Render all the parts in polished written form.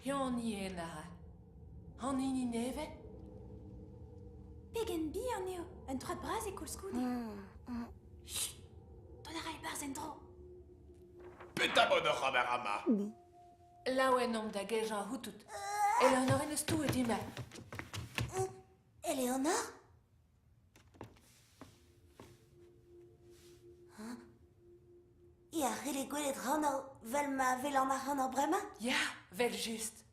Pioniera. Hanini neve? Pegen bi aneo, un troad braz e koulskoude. Chut, ton a rai barz en dro. Petamono Ramarama. Laouen om da gejan houtout. Eleanor en eus tou e dima. Eleonor? Ja, hele gwelet ranno, vel ma vel an ar ranno brema? Ja, vel just.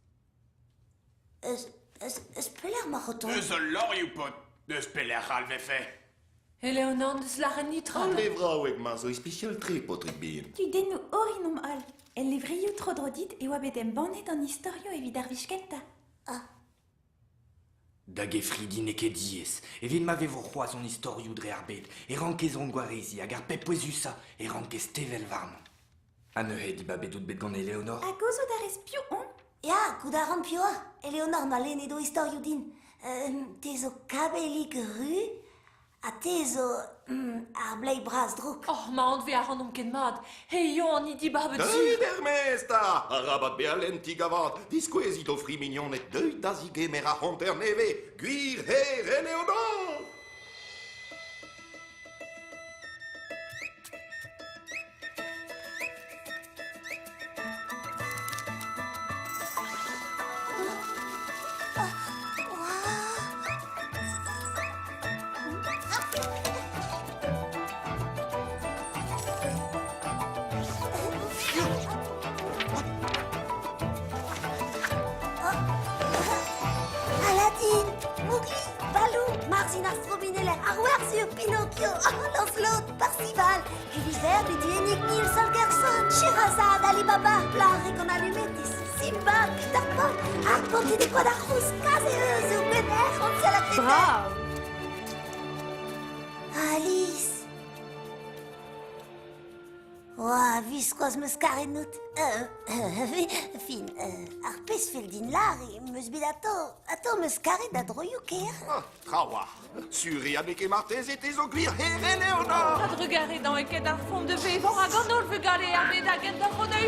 Eus peler ma roton? Eus ul lorioù pot. Eus peler alvefe. Eleanor deus laren nitra. Al levraoueg ma zo especial tre potrik ben. Tu den nou orin om all. El livrio trodrodit e oa bet en bannet an historio evit ar viskenta. Da gefridi ne ket diez, evit ma vevo c'hoaz an istorioù dre ar bet, e rankez an gwarezi hag ar pep pouezusa, e rankez tevel varnon. Ha neuhe di ba bedout bet gant Eleonor? A gozo d'ar espio on? Ja, kud ar an pioa. Eleonor na lene do historio din. Te zo kabelik ru, a te zo ar blei braz drouk. Oh, ma ant ve a ran om ket mat. He yo an idi babet zu. Deuit mesta! A rabat be al enti gavad. Diskwezit o fri mignon et deuit da zige mer a hanter neve. Gwir her Eleonor! Aladdin, Mowgli, Balou, Marzin Astrobinelle, Arwer sur Pinocchio, Lancelot, Parcival, Gulliver, Ludwig, Nil, Solgerson, Sherazade, Alibaba, Blanc, Rigon Allumetis, Simba, Peter Pan, Arpenti des Quadarros, Caseuse, Bener, Hansel la Crétin. Alice. Oa, viskoaz meus karet nout. Fin, ar pez fel din lar e meus bet ato meus karet da droioù ker. Trawa. Suri a neke martez et ezo gwir her Eleonor! Had regare dan e ket ar fond de ve, vor a gandol ve gale ar bet a gen da fond a